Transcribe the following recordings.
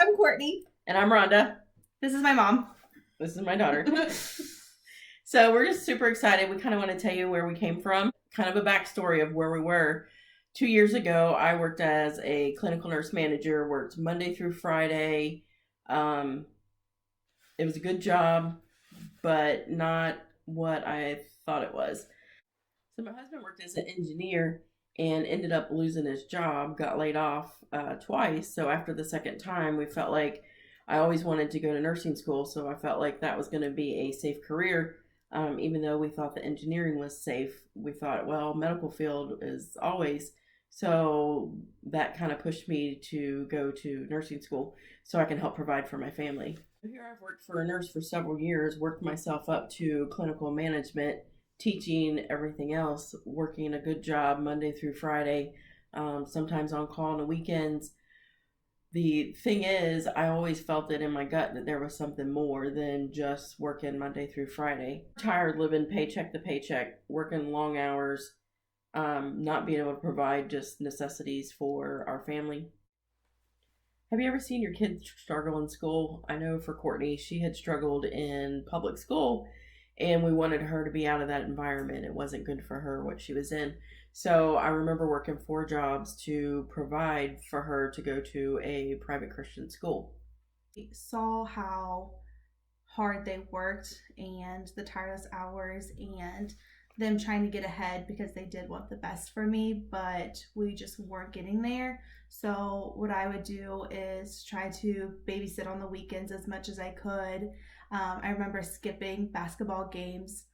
I'm Courtney. And I'm Rhonda. This is my mom. This is my daughter. So we're just super excited. We kind of want to tell you where we came from, kind of a backstory of where we were. 2 years ago, I worked as a clinical nurse manager, worked Monday through Friday. It was a good job, but not what I thought it was. So my husband worked as an engineer and ended up losing his job, got laid off twice. So after the second time, we felt like I always wanted to go to nursing school. So I felt like that was going to be a safe career. Even though we thought the engineering was safe, we thought, well, medical field is always. So that kind of pushed me to go to nursing school so I can help provide for my family. Here I've worked for a nurse for several years, worked myself up to clinical management, teaching, everything else, working a good job Monday through Friday, sometimes on call on the weekends. The thing is, I always felt it in my gut that there was something more than just working Monday through Friday. Tired living paycheck to paycheck, working long hours, not being able to provide just necessities for our family. Have you ever seen your kids struggle in school? I know for Courtney, she had struggled in public school and we wanted her to be out of that environment. It wasn't good for her what she was in. So I remember working 4 jobs to provide for her to go to a private Christian school. Saw how hard they worked and the tireless hours and them trying to get ahead because they did want the best for me, but we just weren't getting there. So what I would do is try to babysit on the weekends as much as I could. I remember skipping basketball games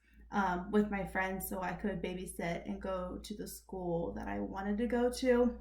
with my friends so I could babysit and go to the school that I wanted to go to.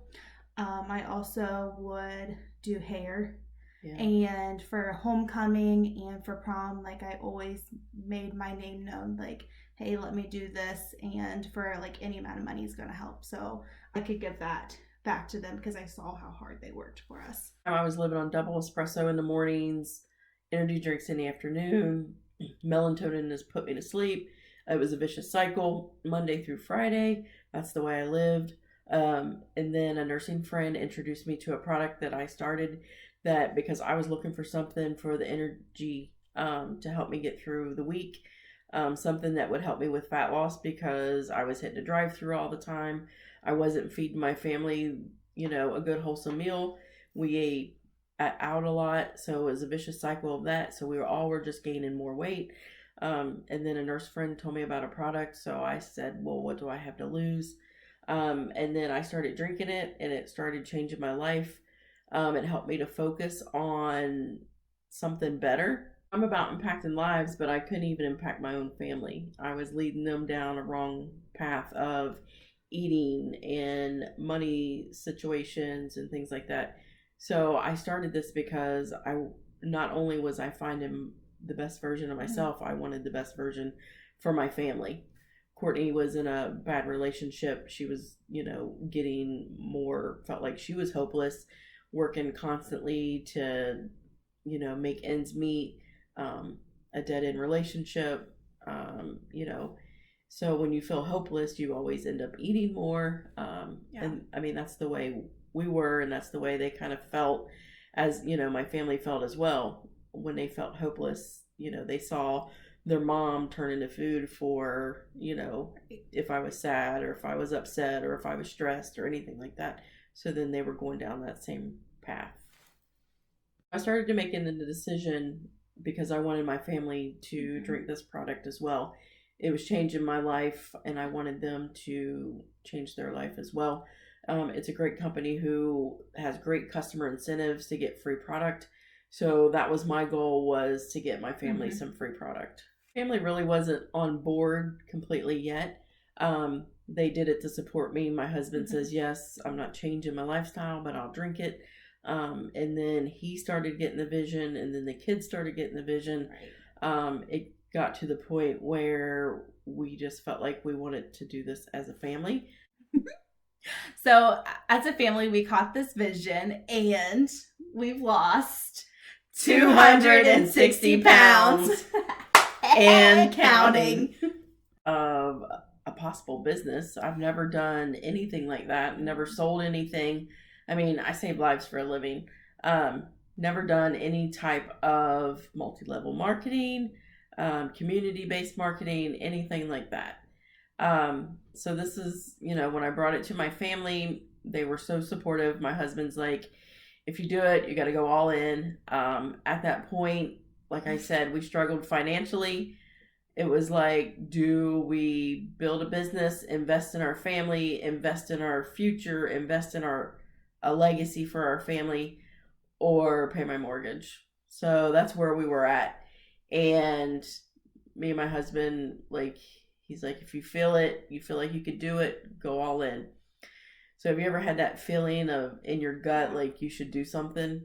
I also would do hair. Yeah. And for homecoming and for prom, like I always made my name known, like, hey, let me do this, and for like any amount of money is going to help. So I could give that back to them because I saw how hard they worked for us. I was living on double espresso in the mornings, energy drinks in the afternoon. Melatonin has put me to sleep. It was a vicious cycle, Monday through Friday. That's the way I lived. And then a nursing friend introduced me to a product that I started that because I was looking for something for the energy to help me get through the week. Something that would help me with fat loss because I was hitting a drive-through all the time. I wasn't feeding my family, a good wholesome meal. We ate out a lot, so it was a vicious cycle of that. So we were just gaining more weight. And then a nurse friend told me about a product, so I said, well, what do I have to lose? And then I started drinking it, and it started changing my life. It helped me to focus on something better. I'm about impacting lives, but I couldn't even impact my own family. I was leading them down a wrong path of eating and money situations and things like that. So I started this because not only was I finding the best version of myself, I wanted the best version for my family. Courtney was in a bad relationship. She was, getting more, felt like she was hopeless, working constantly to, make ends meet, a dead end relationship, So when you feel hopeless, you always end up eating more. Yeah. And I mean, that's the way we were, and that's the way they kind of felt as, my family felt as well. When they felt hopeless, they saw their mom turn into food for, if I was sad or if I was upset or if I was stressed or anything like that. So then they were going down that same path. I started to make the decision because I wanted my family to drink this product as well. It was changing my life and I wanted them to change their life as well. It's a great company who has great customer incentives to get free product. So that was my goal, was to get my family some free product. Family really wasn't on board completely yet. They did it to support me. My husband says, yes, I'm not changing my lifestyle, but I'll drink it. And then he started getting the vision, and then the kids started getting the vision. Right. It got to the point where we just felt like we wanted to do this as a family. So as a family, we caught this vision and we've lost 260 pounds and counting. Of a possible business. I've never done anything like that, never sold anything. I mean, I save lives for a living. never done any type of multi-level marketing, community-based marketing, anything like that. So this is, when I brought it to my family, they were so supportive. My husband's like, if you do it, you got to go all in. At that point, like I said, we struggled financially. It was like, do we build a business, invest in our family, invest in our future, invest in a legacy for our family, or pay my mortgage? So that's where we were at. And me and my husband, like, he's like, if you feel it, you feel like you could do it, go all in. So have you ever had that feeling of in your gut, like you should do something?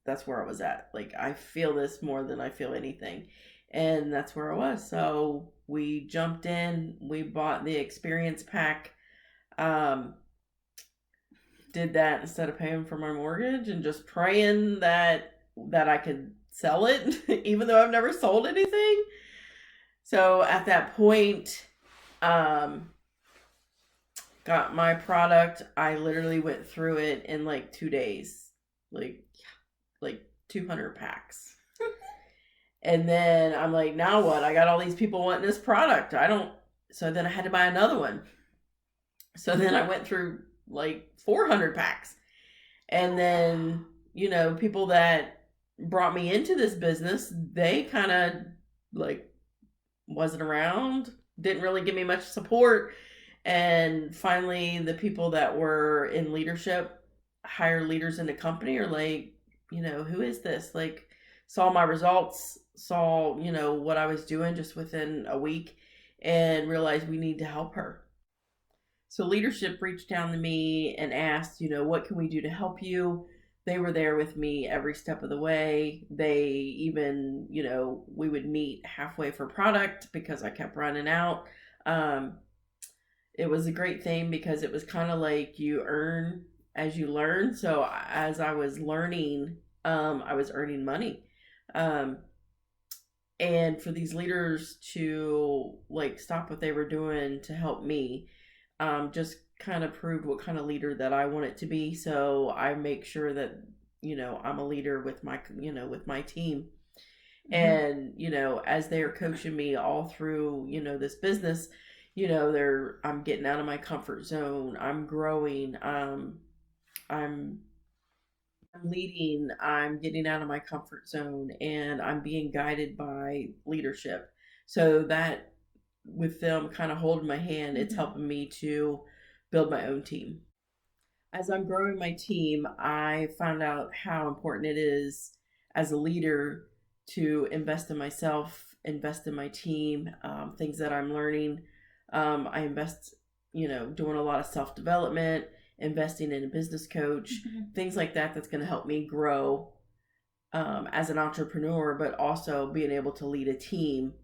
That's where I was at. Like, I feel this more than I feel anything. And that's where I was. So we jumped in, we bought the experience pack, um, did that instead of paying for my mortgage and just praying that I could sell it, even though I've never sold anything. So at that point, got my product. I literally went through it in like 2 days, like 200 packs. And then I'm like, now what? I got all these people wanting this product. So then I had to buy another one. So then I went through like 400 packs. And then, people that brought me into this business, they kind of like wasn't around, didn't really give me much support. And finally, the people that were in leadership, higher leaders in the company, are like, who is this? Like, saw my results, saw, what I was doing just within a week, and realized we need to help her. So leadership reached down to me and asked, what can we do to help you? They were there with me every step of the way. They even, we would meet halfway for product because I kept running out. It was a great thing because it was kind of like you earn as you learn. So as I was learning, I was earning money. And for these leaders to like stop what they were doing to help me, just kind of proved what kind of leader that I want it to be. So I make sure that, I'm a leader with my team. And, as they're coaching me all through, this business, I'm getting out of my comfort zone. I'm growing. I'm leading. I'm getting out of my comfort zone, and I'm being guided by leadership. So that with them kind of holding my hand, it's helping me to build my own team. As I'm growing my team, I found out how important it is as a leader to invest in myself, invest in my team, things that I'm learning. I invest, doing a lot of self development, investing in a business coach, things like that that's going to help me grow as an entrepreneur, but also being able to lead a team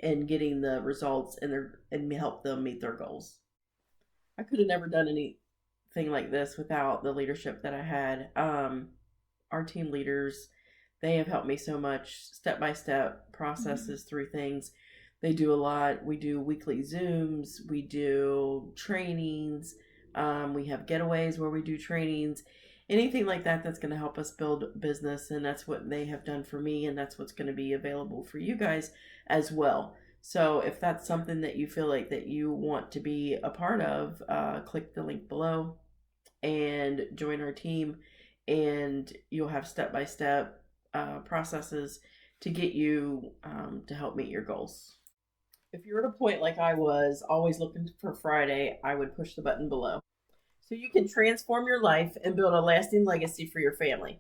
and getting the results and help them meet their goals. I could have never done anything like this without the leadership that I had. Our team leaders, they have helped me so much, step by step processes through things. They do a lot. We do weekly Zooms. We do trainings. We have getaways where we do trainings. Anything like that that's going to help us build business. And that's what they have done for me. And that's what's going to be available for you guys as well. So if that's something that you feel like that you want to be a part of, click the link below and join our team. And you'll have step-by-step processes to get you to help meet your goals. If you're at a point like I was, always looking for Friday, I would push the button below. So you can transform your life and build a lasting legacy for your family.